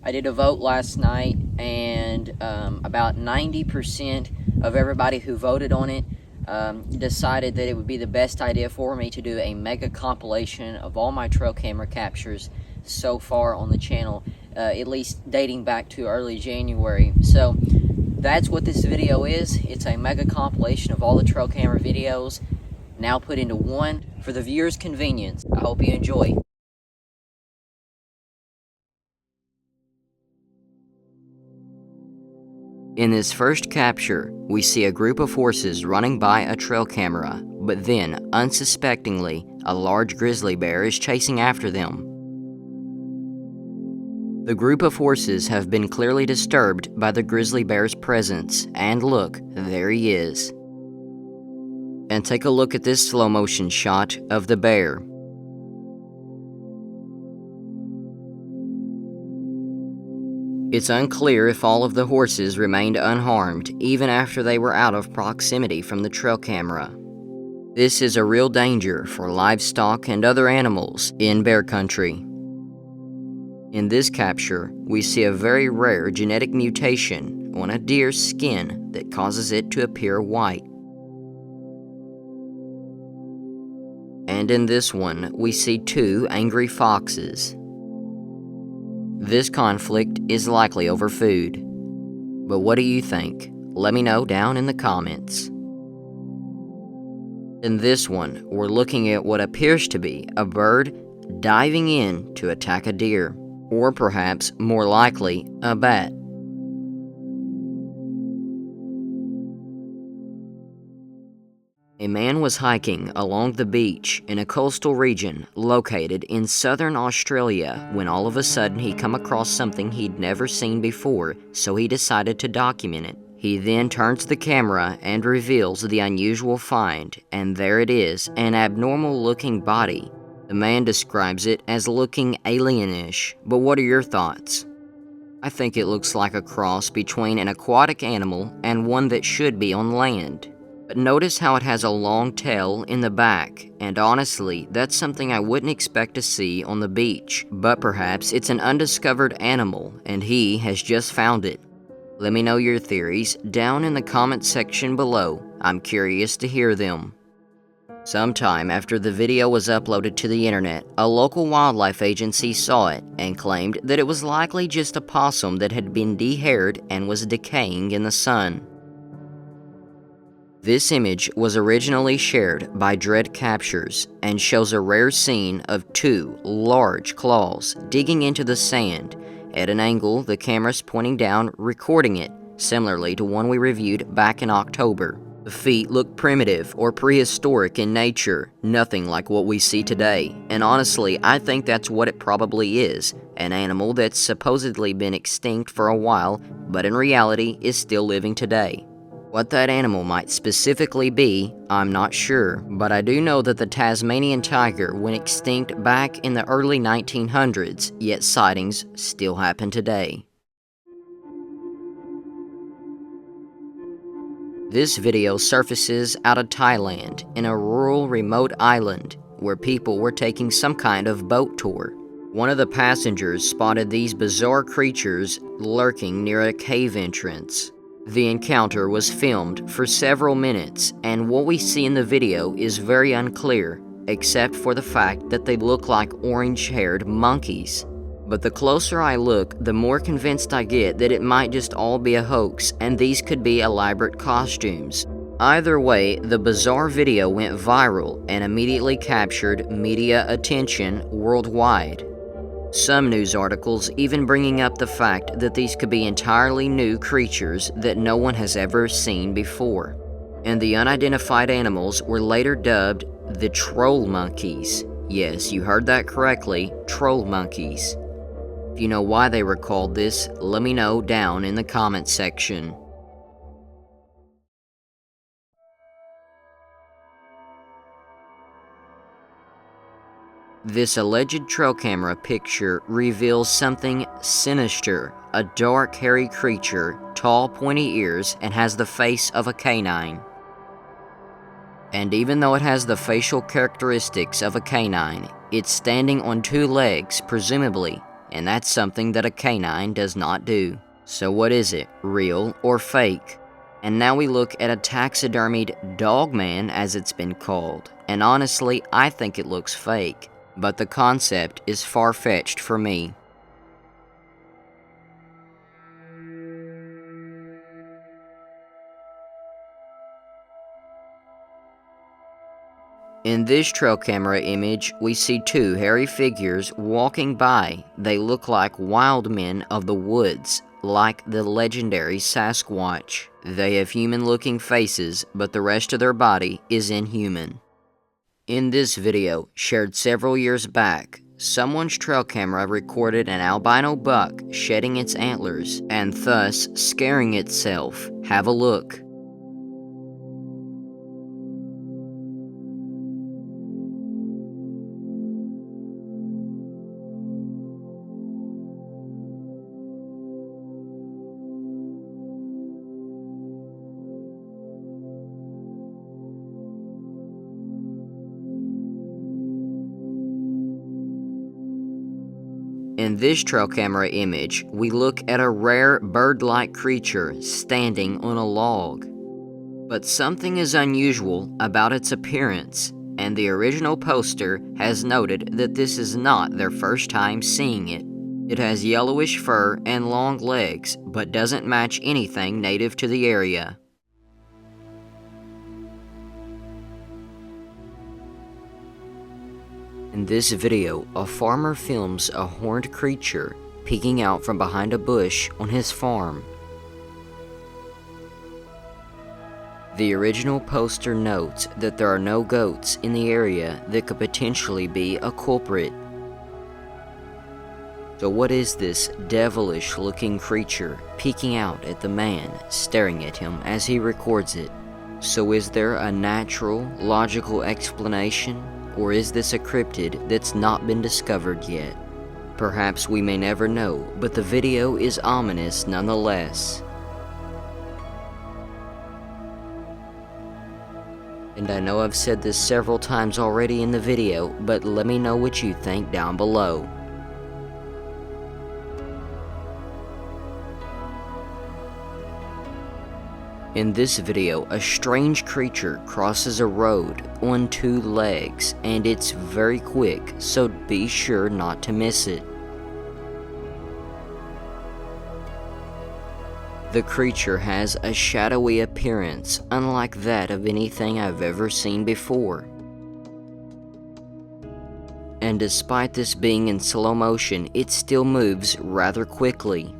I did a vote last night, and about 90% of everybody who voted on it decided that it would be the best idea for me to do a mega compilation of all my trail camera captures so far on the channel, at least dating back to early January. So that's what this video is. It's a mega compilation of all the trail camera videos, now put into one for the viewer's convenience. I hope you enjoy. In this first capture, we see a group of horses running by a trail camera, but then, unsuspectingly, a large grizzly bear is chasing after them. The group of horses have been clearly disturbed by the grizzly bear's presence, and look, there he is. And take a look at this slow motion shot of the bear. It's unclear if all of the horses remained unharmed even after they were out of proximity from the trail camera. This is a real danger for livestock and other animals in bear country. In this capture, we see a very rare genetic mutation on a deer's skin that causes it to appear white. And in this one, we see two angry foxes. This conflict is likely over food. But what do you think? Let me know down in the comments. In this one, we're looking at what appears to be a bird diving in to attack a deer, or perhaps more likely, a bat. A man was hiking along the beach in a coastal region located in southern Australia when all of a sudden he come across something he'd never seen before, so he decided to document it. He then turns the camera and reveals the unusual find, and there it is, an abnormal-looking body. The man describes it as looking alienish, but what are your thoughts? I think it looks like a cross between an aquatic animal and one that should be on land. But notice how it has a long tail in the back, and honestly, that's something I wouldn't expect to see on the beach. But perhaps it's an undiscovered animal, and he has just found it. Let me know your theories down in the comment section below. I'm curious to hear them. Sometime after the video was uploaded to the internet, a local wildlife agency saw it and claimed that it was likely just a possum that had been de-haired and was decaying in the sun. This image was originally shared by Dread Captures and shows a rare scene of two large claws digging into the sand. At an angle, the camera's pointing down, recording it, similarly to one we reviewed back in October. The feet look primitive or prehistoric in nature, nothing like what we see today. And honestly, I think that's what it probably is, an animal that's supposedly been extinct for a while, but in reality is still living today. What that animal might specifically be, I'm not sure, but I do know that the Tasmanian tiger went extinct back in the early 1900s, yet sightings still happen today. This video surfaces out of Thailand in a rural remote island where people were taking some kind of boat tour. One of the passengers spotted these bizarre creatures lurking near a cave entrance. The encounter was filmed for several minutes, and what we see in the video is very unclear, except for the fact that they look like orange-haired monkeys. But the closer I look, the more convinced I get that it might just all be a hoax, and these could be elaborate costumes. Either way, the bizarre video went viral and immediately captured media attention worldwide. Some news articles even bringing up the fact that these could be entirely new creatures that no one has ever seen before. And the unidentified animals were later dubbed the troll monkeys. Yes, you heard that correctly, troll monkeys. If you know why they were called this, let me know down in the comment section. This alleged trail camera picture reveals something sinister, a dark hairy creature, tall pointy ears, and has the face of a canine. And even though it has the facial characteristics of a canine, it's standing on two legs, presumably. and that's something that a canine does not do. So what is it, real or fake? And now we look at a taxidermied Dogman, as it's been called, and honestly, I think it looks fake, but the concept is far-fetched for me. In this trail camera image, we see two hairy figures walking by. They look like wild men of the woods, like the legendary Sasquatch. They have human-looking faces, but the rest of their body is inhuman. In this video, shared several years back, someone's trail camera recorded an albino buck shedding its antlers and thus scaring itself. Have a look. In this trail camera image, we look at a rare bird-like creature standing on a log. But something is unusual about its appearance, and the original poster has noted that this is not their first time seeing it. It has yellowish fur and long legs, but doesn't match anything native to the area. In this video, a farmer films a horned creature peeking out from behind a bush on his farm. The original poster notes that there are no goats in the area that could potentially be a culprit. So what is this devilish-looking creature peeking out at the man staring at him as he records it? So is there a natural, logical explanation? Or is this a cryptid that's not been discovered yet? Perhaps we may never know, but the video is ominous nonetheless. And I know I've said this several times already in the video, but let me know what you think down below. In this video, a strange creature crosses a road on two legs, and it's very quick, so be sure not to miss it. The creature has a shadowy appearance, unlike that of anything I've ever seen before. And despite this being in slow motion, it still moves rather quickly.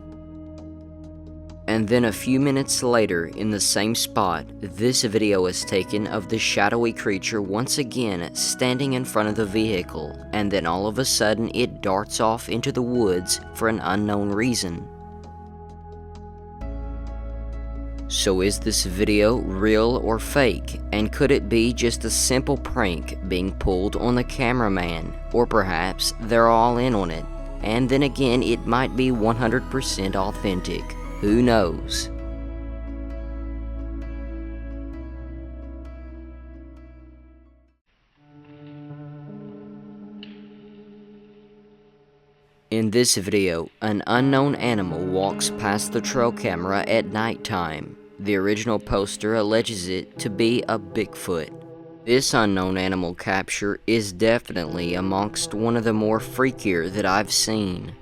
And then a few minutes later, in the same spot, this video is taken of the shadowy creature once again standing in front of the vehicle, and then all of a sudden it darts off into the woods for an unknown reason. So is this video real or fake, and could it be just a simple prank being pulled on the cameraman, or perhaps they're all in on it, and then again it might be 100% authentic. Who knows? In this video, an unknown animal walks past the trail camera at nighttime. The original poster alleges it to be a Bigfoot. This unknown animal capture is definitely amongst one of the more freakier that I've seen.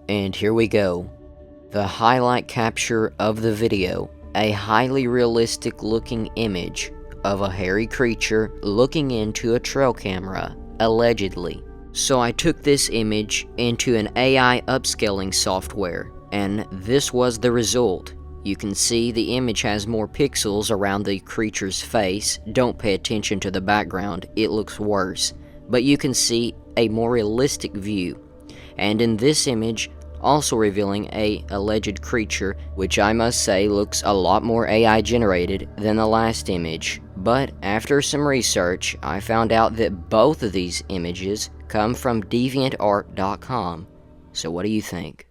And here we go. The highlight capture of the video, a highly realistic looking image of a hairy creature looking into a trail camera, allegedly. So I took this image into an AI upscaling software, and this was the result. You can see the image has more pixels around the creature's face. Don't pay attention to the background, it looks worse. But you can see a more realistic view. And in this image, also revealing a alleged creature, which I must say looks a lot more AI generated than the last image. But after some research, I found out that both of these images come from deviantart.com. So what do you think?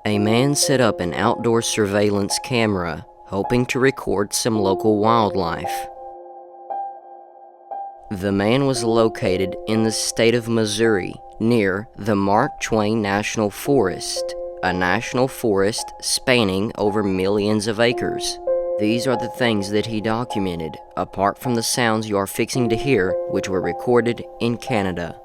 A man set up an outdoor surveillance camera, hoping to record some local wildlife. The man was located in the state of Missouri, near the Mark Twain National Forest, a national forest spanning over millions of acres. These are the things that he documented, apart from the sounds you are fixing to hear, which were recorded in Canada.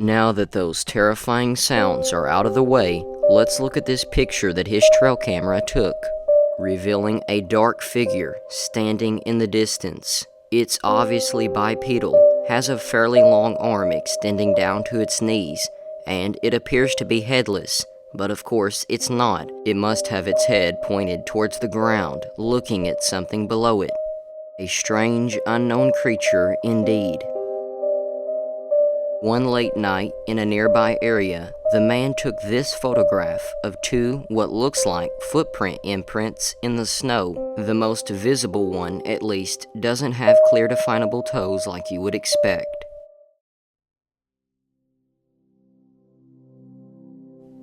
Now that those terrifying sounds are out of the way, let's look at this picture that his trail camera took, revealing a dark figure standing in the distance. It's obviously bipedal, has a fairly long arm extending down to its knees, and it appears to be headless, but of course it's not. It must have its head pointed towards the ground, looking at something below it. A strange, unknown creature indeed. One late night in a nearby area, the man took this photograph of two what looks like footprint imprints in the snow. The most visible one, at least, doesn't have clear definable toes like you would expect.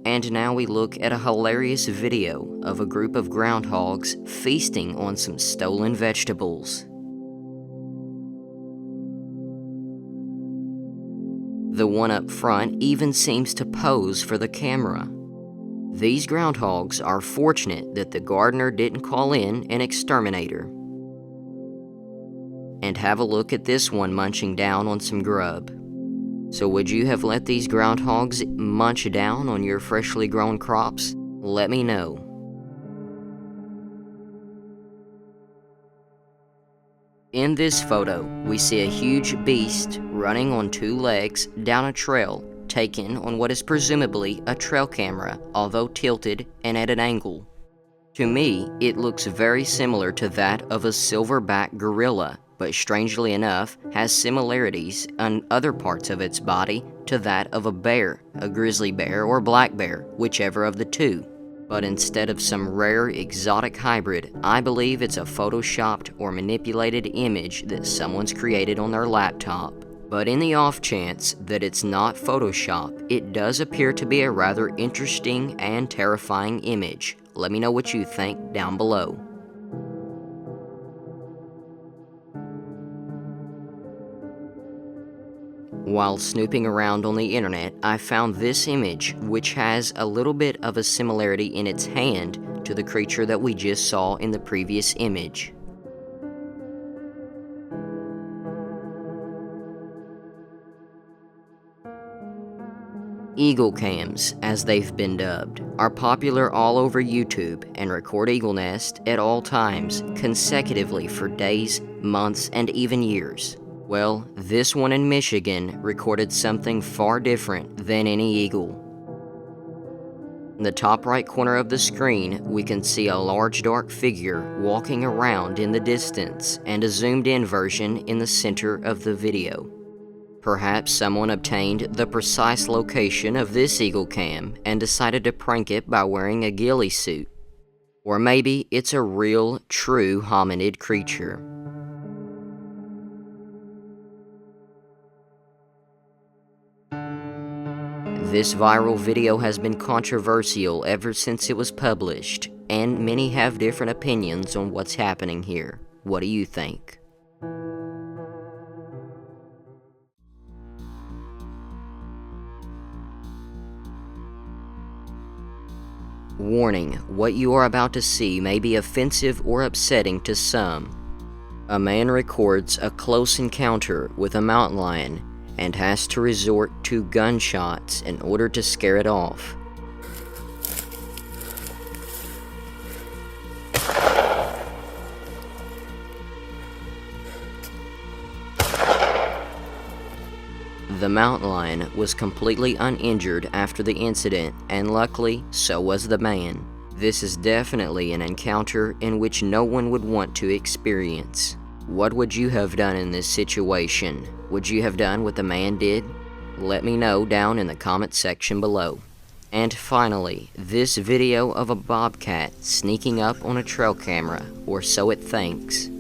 And now we look at a hilarious video of a group of groundhogs feasting on some stolen vegetables. The one up front even seems to pose for the camera. These groundhogs are fortunate that the gardener didn't call in an exterminator. And have a look at this one munching down on some grub. So would you have let these groundhogs munch down on your freshly grown crops? Let me know. In this photo, we see a huge beast running on two legs down a trail, taken on what is presumably a trail camera, although tilted and at an angle. To me, it looks very similar to that of a silverback gorilla, but strangely enough, has similarities on other parts of its body to that of a bear, a grizzly bear or black bear, whichever of the two. But instead of some rare exotic hybrid, I believe it's a photoshopped or manipulated image that someone's created on their laptop. But in the off chance that it's not Photoshop, it does appear to be a rather interesting and terrifying image. Let me know what you think down below. While snooping around on the internet, I found this image, which has a little bit of a similarity in its hand to the creature that we just saw in the previous image. Eagle cams, as they've been dubbed, are popular all over YouTube and record eagle nest at all times, consecutively for days, months, and even years. Well, this one in Michigan recorded something far different than any eagle. In the top right corner of the screen, we can see a large dark figure walking around in the distance and a zoomed-in version in the center of the video. Perhaps someone obtained the precise location of this eagle cam and decided to prank it by wearing a ghillie suit. Or maybe it's a real, true hominid creature. This viral video has been controversial ever since it was published, and many have different opinions on what's happening here. What do you think? Warning, what you are about to see may be offensive or upsetting to some. A man records a close encounter with a mountain lion and has to resort to gunshots in order to scare it off. The mountain lion was completely uninjured after the incident, and luckily, so was the man. This is definitely an encounter in which no one would want to experience. What would you have done in this situation? Would you have done what the man did? Let me know down in the comment section below. And finally, this video of a bobcat sneaking up on a trail camera, or so it thinks.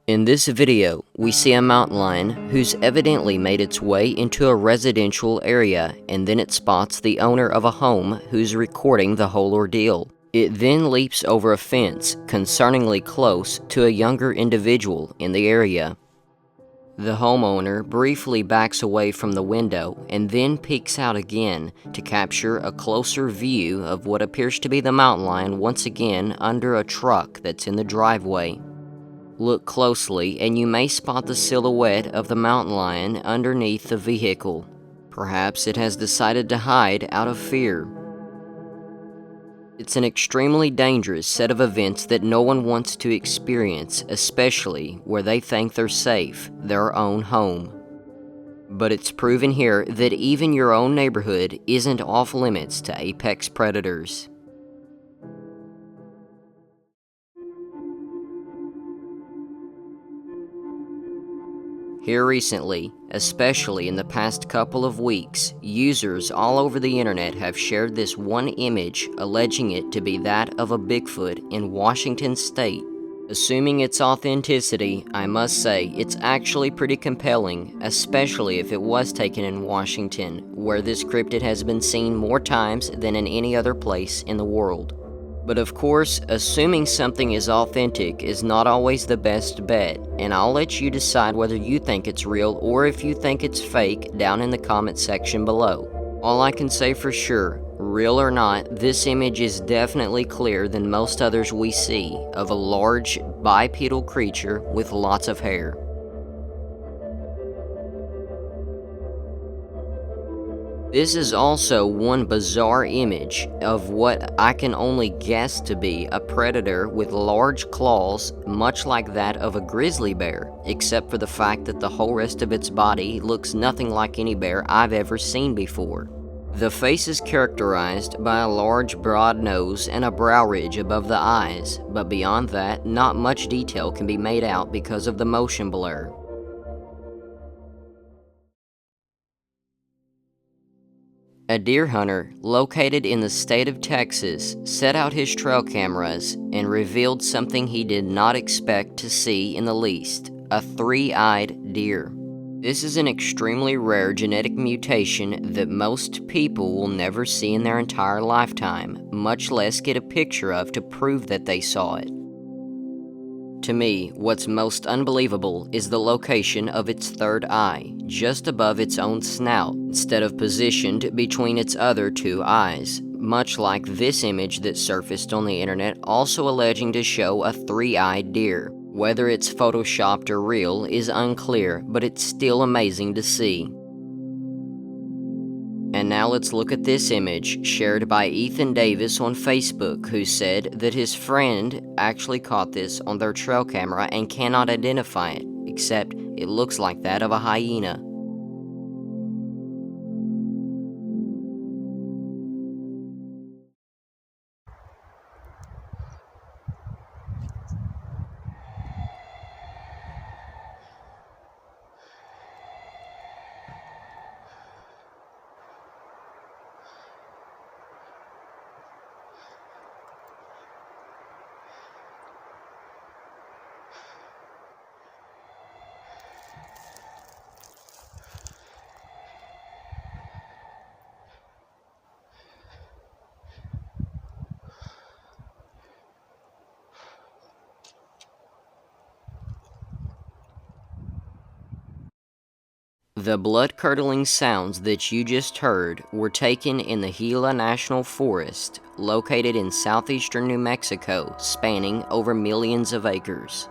In this video, we see a mountain lion who's evidently made its way into a residential area, and then it spots the owner of a home who's recording the whole ordeal. It then leaps over a fence, concerningly close to a younger individual in the area. The homeowner briefly backs away from the window and then peeks out again to capture a closer view of what appears to be the mountain lion once again under a truck that's in the driveway. Look closely and you may spot the silhouette of the mountain lion underneath the vehicle. Perhaps it has decided to hide out of fear. It's an extremely dangerous set of events that no one wants to experience, especially where they think they're safe, their own home. But it's proven here that even your own neighborhood isn't off limits to apex predators. Here recently, especially in the past couple of weeks, users all over the internet have shared this one image alleging it to be that of a Bigfoot in Washington state. Assuming its authenticity, I must say it's actually pretty compelling, especially if it was taken in Washington, where this cryptid has been seen more times than in any other place in the world. But of course, assuming something is authentic is not always the best bet, and I'll let you decide whether you think it's real or if you think it's fake down in the comment section below. All I can say for sure, real or not, this image is definitely clearer than most others we see of a large bipedal creature with lots of hair. This is also one bizarre image of what I can only guess to be a predator with large claws, much like that of a grizzly bear, except for the fact that the whole rest of its body looks nothing like any bear I've ever seen before. The face is characterized by a large broad nose and a brow ridge above the eyes, but beyond that, not much detail can be made out because of the motion blur. A deer hunter located in the state of Texas set out his trail cameras and revealed something he did not expect to see in the least: a three-eyed deer. This is an extremely rare genetic mutation that most people will never see in their entire lifetime, much less get a picture of to prove that they saw it. To me, what's most unbelievable is the location of its third eye, just above its own snout, instead of positioned between its other two eyes, much like this image that surfaced on the internet also alleging to show a three-eyed deer. Whether it's photoshopped or real is unclear, but it's still amazing to see. And now let's look at this image shared by Ethan Davis on Facebook, who said that his friend actually caught this on their trail camera and cannot identify it, except it looks like that of a hyena. The blood-curdling sounds that you just heard were taken in the Gila National Forest, located in southeastern New Mexico, spanning over millions of acres.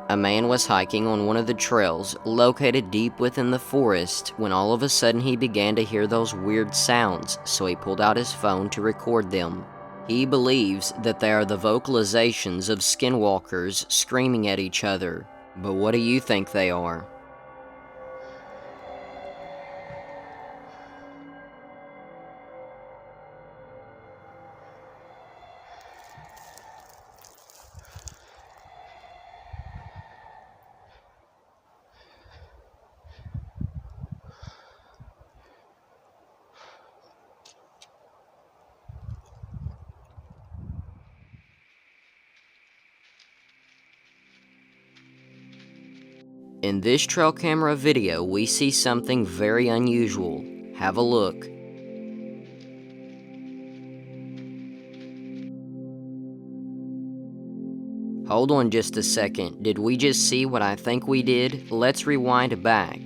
A man was hiking on one of the trails located deep within the forest when all of a sudden he began to hear those weird sounds, so he pulled out his phone to record them. He believes that they are the vocalizations of skinwalkers screaming at each other, but what do you think they are? In this trail camera video, we see something very unusual. Have a look. Hold on just a second. Did we just see what I think we did? Let's rewind back.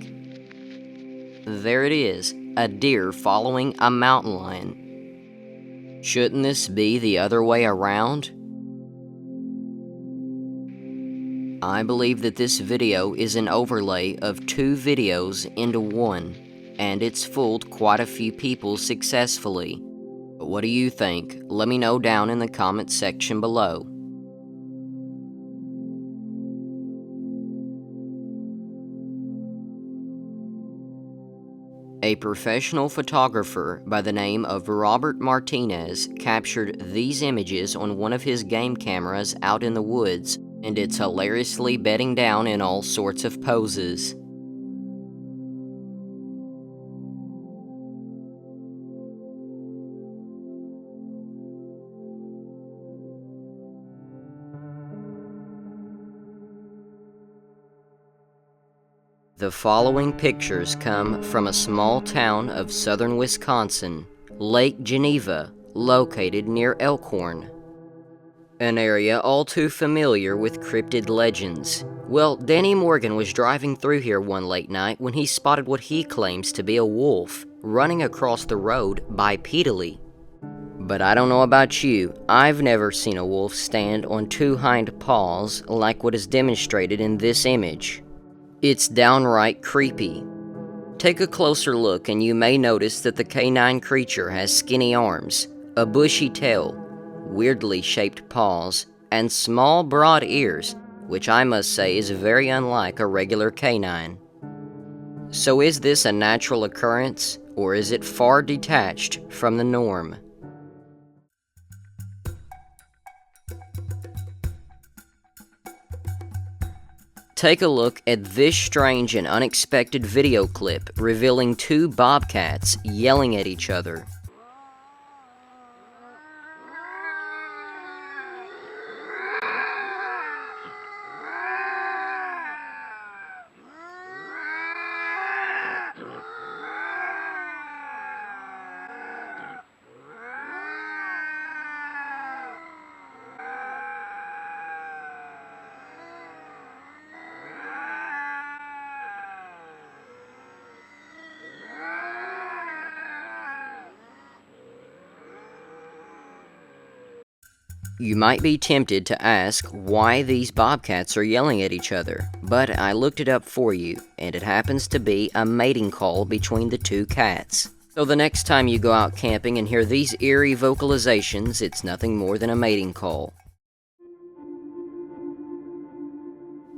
There it is, a deer following a mountain lion. Shouldn't this be the other way around? I believe that this video is an overlay of two videos into one, and it's fooled quite a few people successfully. But what do you think? Let me know down in the comments section below. A professional photographer by the name of Robert Martinez captured these images on one of his game cameras out in the woods, and it's hilariously bedding down in all sorts of poses. The following pictures come from a small town of southern Wisconsin, Lake Geneva, located near Elkhorn. An area all too familiar with cryptid legends. Well, Danny Morgan was driving through here one late night when he spotted what he claims to be a wolf running across the road bipedally. But I don't know about you, I've never seen a wolf stand on two hind paws like what is demonstrated in this image. It's downright creepy. Take a closer look and you may notice that the canine creature has skinny arms, a bushy tail, weirdly shaped paws, and small broad ears, which I must say is very unlike a regular canine. So is this a natural occurrence, or is it far detached from the norm? Take a look at this strange and unexpected video clip revealing two bobcats yelling at each other. You might be tempted to ask why these bobcats are yelling at each other, but I looked it up for you, and it happens to be a mating call between the two cats. So the next time you go out camping and hear these eerie vocalizations, it's nothing more than a mating call.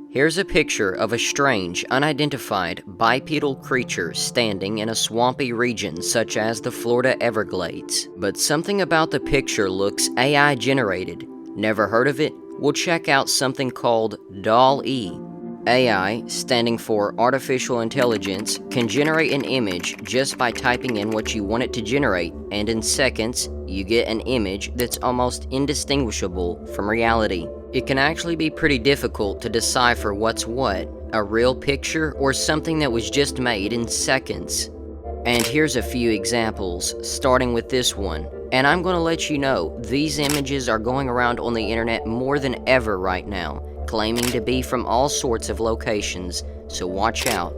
Here's a picture of a strange, unidentified, bipedal creature standing in a swampy region such as the Florida Everglades. But something about the picture looks AI generated. Never heard of it? We'll check out something called DALL-E. AI, standing for Artificial Intelligence, can generate an image just by typing in what you want it to generate, and in seconds, you get an image that's almost indistinguishable from reality. It can actually be pretty difficult to decipher what's what, a real picture or something that was just made in seconds. And here's a few examples, starting with this one. And I'm going to let you know, these images are going around on the internet more than ever right now, claiming to be from all sorts of locations, so watch out.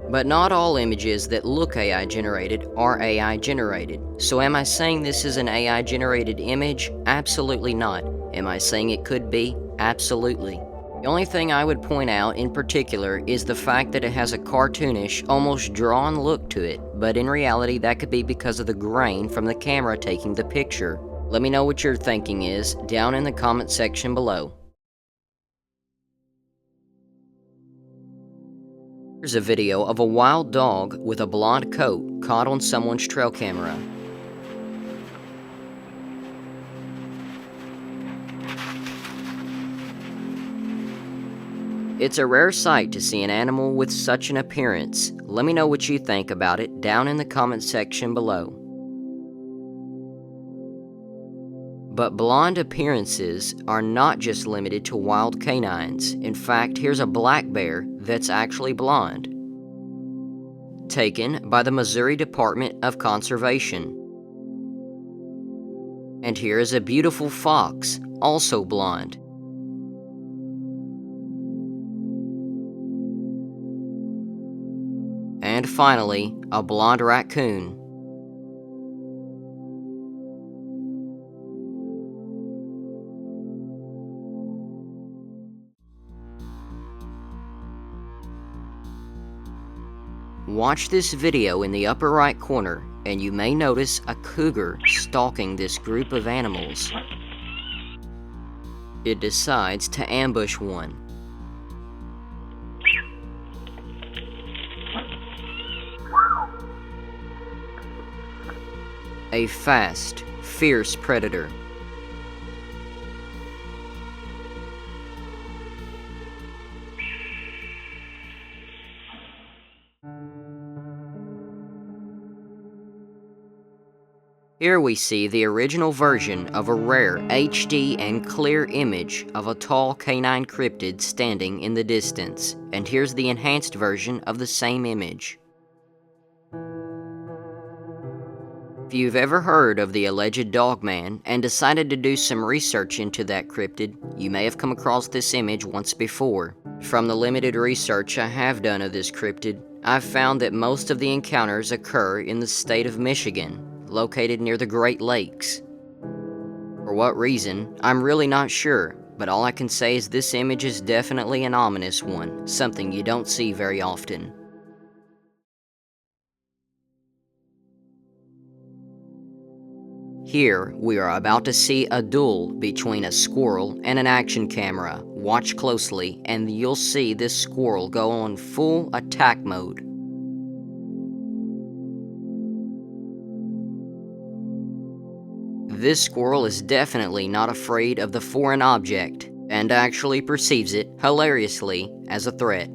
But not all images that look AI generated are AI generated. So am I saying this is an AI generated image? Absolutely not. Am I saying it could be? Absolutely. The only thing I would point out in particular is the fact that it has a cartoonish, almost drawn look to it, but in reality that could be because of the grain from the camera taking the picture. Let me know what your thinking is down in the comment section below. Here's a video of a wild dog with a blonde coat caught on someone's trail camera. It's a rare sight to see an animal with such an appearance. Let me know what you think about it down in the comment section below. But blonde appearances are not just limited to wild canines. In fact, here's a black bear that's actually blonde, taken by the Missouri Department of Conservation. And here is a beautiful fox, also blonde. And finally, a blonde raccoon. Watch this video in the upper right corner, and you may notice a cougar stalking this group of animals. It decides to ambush one. A fast, fierce predator. Here we see the original version of a rare HD and clear image of a tall canine cryptid standing in the distance, and here's the enhanced version of the same image. If you've ever heard of the alleged Dogman and decided to do some research into that cryptid, you may have come across this image once before. From the limited research I have done of this cryptid, I've found that most of the encounters occur in the state of Michigan, located near the Great Lakes. For what reason, I'm really not sure, but all I can say is this image is definitely an ominous one, something you don't see very often. Here, we are about to see a duel between a squirrel and an action camera. Watch closely, and you'll see this squirrel go on full attack mode. This squirrel is definitely not afraid of the foreign object, and actually perceives it, hilariously, as a threat.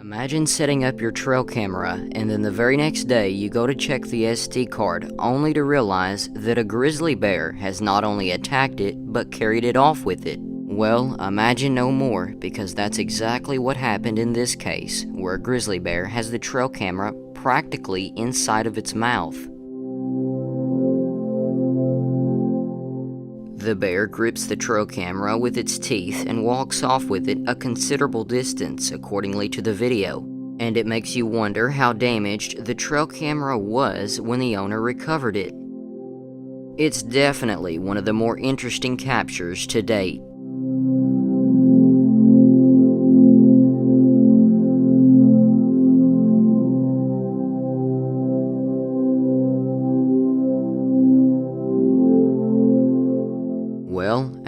Imagine setting up your trail camera, and then the very next day you go to check the SD card, only to realize that a grizzly bear has not only attacked it, but carried it off with it. Well, imagine no more, because that's exactly what happened in this case, where a grizzly bear has the trail camera practically inside of its mouth. The bear grips the trail camera with its teeth and walks off with it a considerable distance, accordingly to the video, and it makes you wonder how damaged the trail camera was when the owner recovered it. It's definitely one of the more interesting captures to date.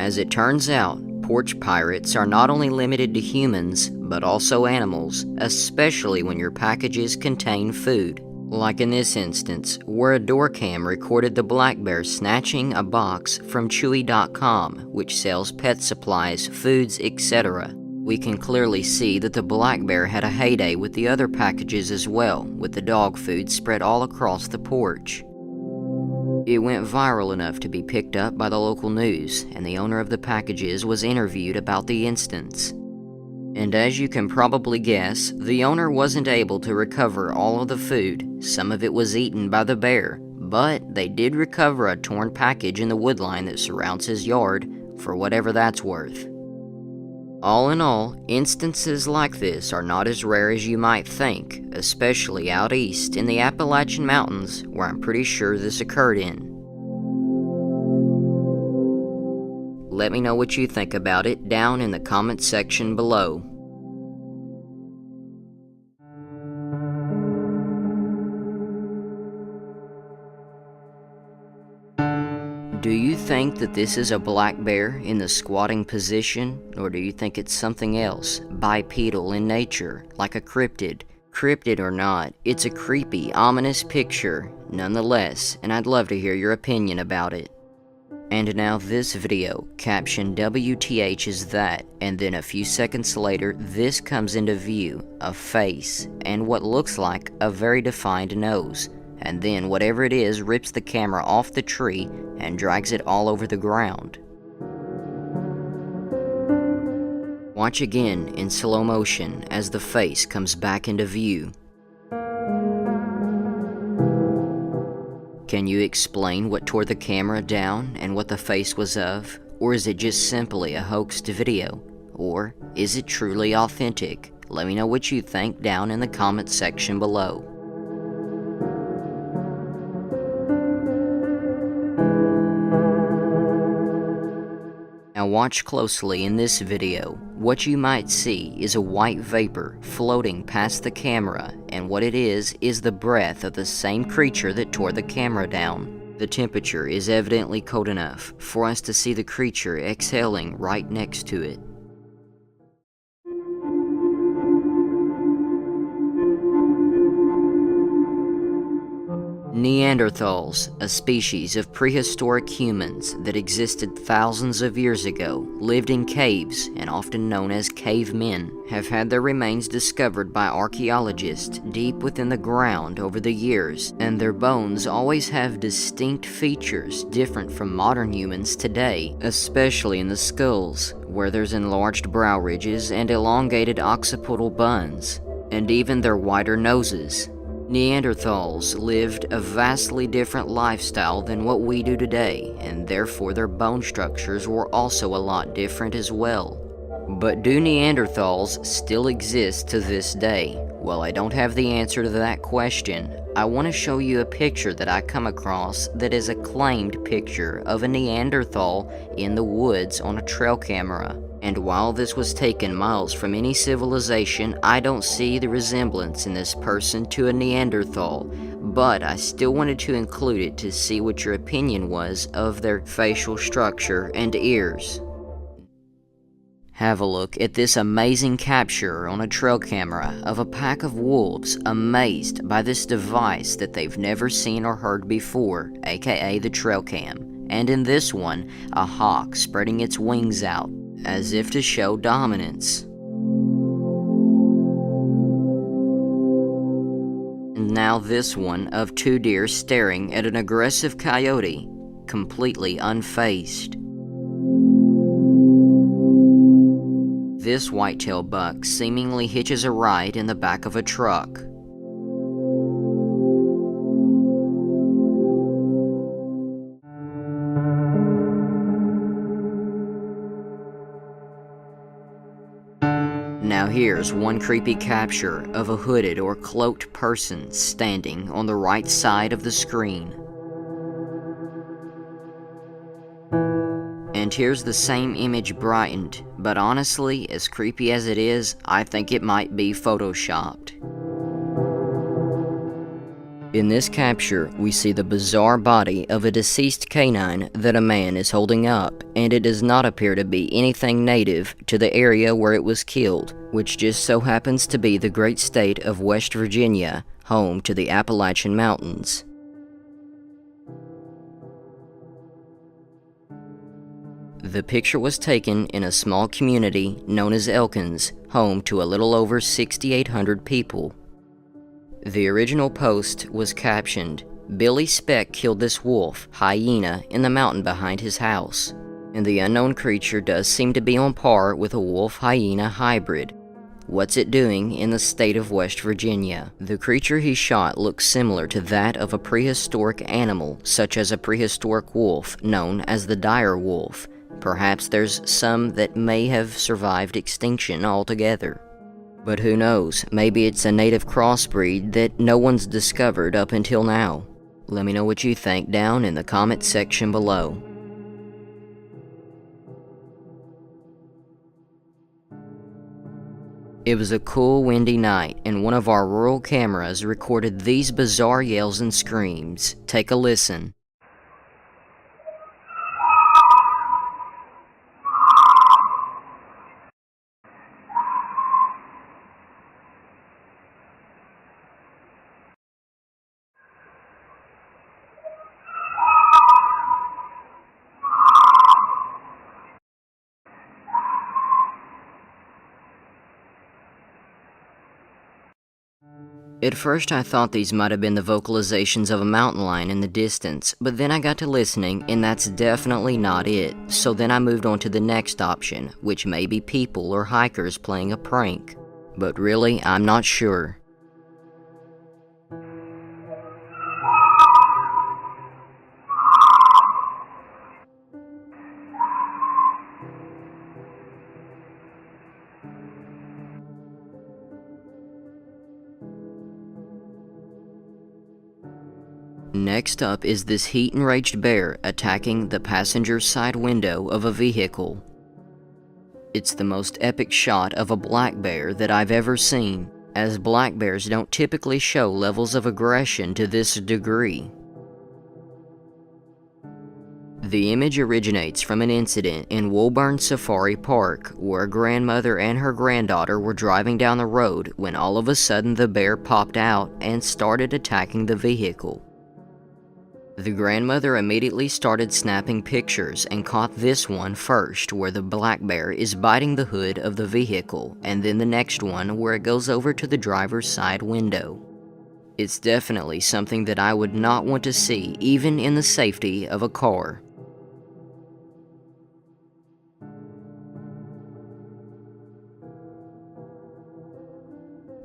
As it turns out, porch pirates are not only limited to humans, but also animals, especially when your packages contain food. Like in this instance, where a door cam recorded the black bear snatching a box from Chewy.com, which sells pet supplies, foods, etc. We can clearly see that the black bear had a heyday with the other packages as well, with the dog food spread all across the porch. It went viral enough to be picked up by the local news, and the owner of the packages was interviewed about the instance. And as you can probably guess, the owner wasn't able to recover all of the food. Some of it was eaten by the bear, but they did recover a torn package in the woodline that surrounds his yard, for whatever that's worth. All in all, instances like this are not as rare as you might think, especially out east in the Appalachian Mountains, where I'm pretty sure this occurred in. Let me know what you think about it down in the comment section below. Do you think that this is a black bear in the squatting position, or do you think it's something else, bipedal in nature, like a cryptid? Cryptid or not, it's a creepy, ominous picture, nonetheless, and I'd love to hear your opinion about it. And now this video, captioned WTH is that, and then a few seconds later, this comes into view, a face, and what looks like a very defined nose. And then whatever it is rips the camera off the tree and drags it all over the ground. Watch again in slow motion as the face comes back into view. Can you explain what tore the camera down and what the face was of? Or is it just simply a hoaxed video? Or is it truly authentic? Let me know what you think down in the comment section below. Now watch closely in this video. What you might see is a white vapor floating past the camera, and what it is the breath of the same creature that tore the camera down. The temperature is evidently cold enough for us to see the creature exhaling right next to it. Neanderthals, a species of prehistoric humans that existed thousands of years ago, lived in caves and often known as cavemen, have had their remains discovered by archaeologists deep within the ground over the years, and their bones always have distinct features different from modern humans today, especially in the skulls, where there's enlarged brow ridges and elongated occipital buns, and even their wider noses. Neanderthals lived a vastly different lifestyle than what we do today, and therefore their bone structures were also a lot different as well. But do Neanderthals still exist to this day? Well, I don't have the answer to that question. I want to show you a picture that I come across that is a claimed picture of a Neanderthal in the woods on a trail camera. And while this was taken miles from any civilization, I don't see the resemblance in this person to a Neanderthal, but I still wanted to include it to see what your opinion was of their facial structure and ears. Have a look at this amazing capture on a trail camera of a pack of wolves amazed by this device that they've never seen or heard before, aka the trail cam. And in this one, a hawk spreading its wings out, as if to show dominance. And now this one of two deer staring at an aggressive coyote, completely unfazed. This whitetail buck seemingly hitches a ride in the back of a truck. Now here's one creepy capture of a hooded or cloaked person standing on the right side of the screen. And here's the same image brightened, but honestly, as creepy as it is, I think it might be photoshopped. In this capture, we see the bizarre body of a deceased canine that a man is holding up, and it does not appear to be anything native to the area where it was killed, which just so happens to be the great state of West Virginia, home to the Appalachian Mountains. The picture was taken in a small community known as Elkins, home to a little over 6,800 people. The original post was captioned, "Billy Speck killed this wolf, hyena, in the mountain behind his house." And the unknown creature does seem to be on par with a wolf-hyena hybrid. What's it doing in the state of West Virginia? The creature he shot looks similar to that of a prehistoric animal, such as a prehistoric wolf known as the dire wolf. Perhaps there's some that may have survived extinction altogether. But who knows, maybe it's a native crossbreed that no one's discovered up until now. Let me know what you think down in the comment section below. It was a cool windy night, and one of our rural cameras recorded these bizarre yells and screams. Take a listen. At first I thought these might have been the vocalizations of a mountain lion in the distance, but then I got to listening and that's definitely not it. So then I moved on to the next option, which may be people or hikers playing a prank. But really, I'm not sure. Next up is this heat-enraged bear attacking the passenger's side window of a vehicle. It's the most epic shot of a black bear that I've ever seen, as black bears don't typically show levels of aggression to this degree. The image originates from an incident in Woburn Safari Park, where a grandmother and her granddaughter were driving down the road when all of a sudden the bear popped out and started attacking the vehicle. The grandmother immediately started snapping pictures and caught this one first, where the black bear is biting the hood of the vehicle, and then the next one where it goes over to the driver's side window. It's definitely something that I would not want to see, even in the safety of a car.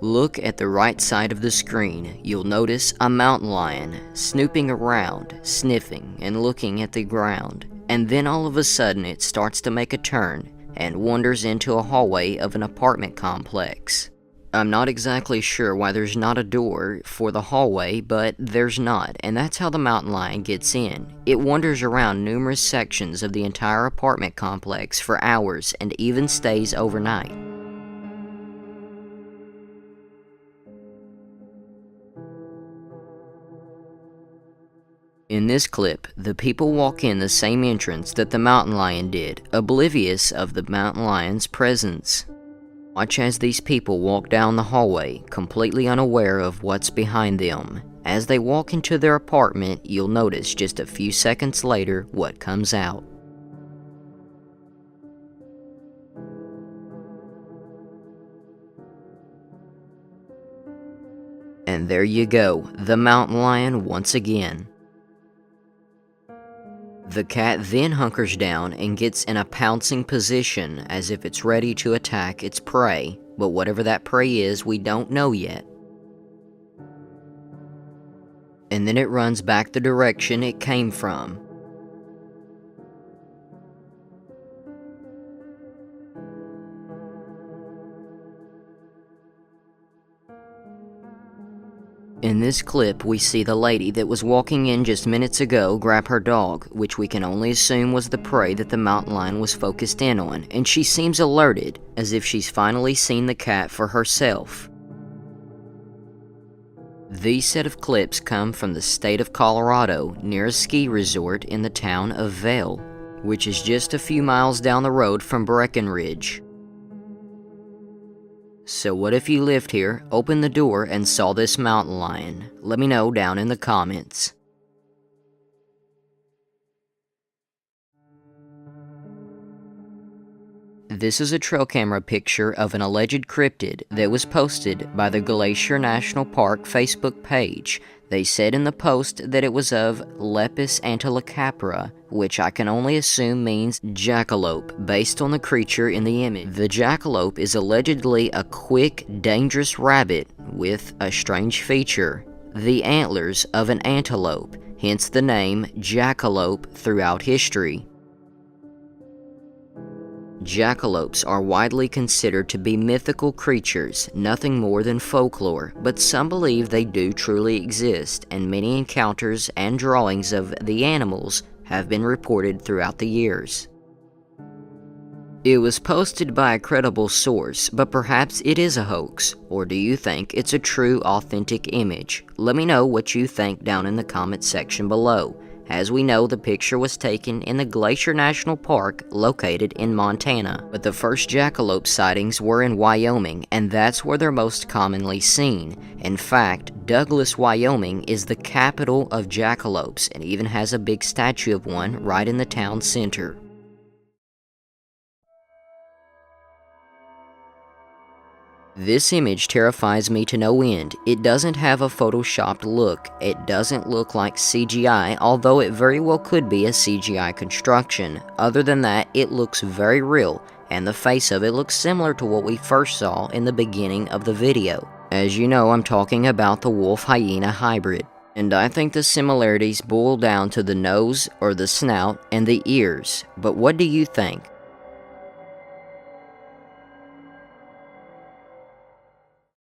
Look at the right side of the screen. You'll notice a mountain lion snooping around, sniffing and looking at the ground, and then all of a sudden it starts to make a turn and wanders into a hallway of an apartment complex. I'm not exactly sure why there's not a door for the hallway, but there's not, and that's how the mountain lion gets in. It wanders around numerous sections of the entire apartment complex for hours and even stays overnight. In this clip, the people walk in the same entrance that the mountain lion did, oblivious of the mountain lion's presence. Watch as these people walk down the hallway, completely unaware of what's behind them. As they walk into their apartment, you'll notice just a few seconds later what comes out. And there you go, the mountain lion once again. The cat then hunkers down and gets in a pouncing position as if it's ready to attack its prey, but whatever that prey is, we don't know yet. And then it runs back the direction it came from. In this clip, we see the lady that was walking in just minutes ago grab her dog, which we can only assume was the prey that the mountain lion was focused in on, and she seems alerted, as if she's finally seen the cat for herself. These set of clips come from the state of Colorado near a ski resort in the town of Vail, which is just a few miles down the road from Breckenridge. So what if you lived here, opened the door, and saw this mountain lion? Let me know down in the comments. This is a trail camera picture of an alleged cryptid that was posted by the Glacier National Park Facebook page. They said in the post that it was of Lepus antilocapra, which I can only assume means jackalope, based on the creature in the image. The jackalope is allegedly a quick, dangerous rabbit with a strange feature: the antlers of an antelope, hence the name jackalope throughout history. Jackalopes are widely considered to be mythical creatures, nothing more than folklore, but some believe they do truly exist, and many encounters and drawings of the animals have been reported throughout the years. It was posted by a credible source, but perhaps it is a hoax, or do you think it's a true, authentic image? Let me know what you think down in the comment section below. As we know, the picture was taken in the Glacier National Park located in Montana, but the first jackalope sightings were in Wyoming, and that's where they're most commonly seen. In fact, Douglas, Wyoming is the capital of jackalopes and even has a big statue of one right in the town center. This image terrifies me to no end. It doesn't have a photoshopped look. It doesn't look like CGI, although it very well could be a CGI construction. Other than that, it looks very real, and the face of it looks similar to what we first saw in the beginning of the video. As you know, I'm talking about the wolf-hyena hybrid. And I think the similarities boil down to the nose or the snout and the ears. But what do you think?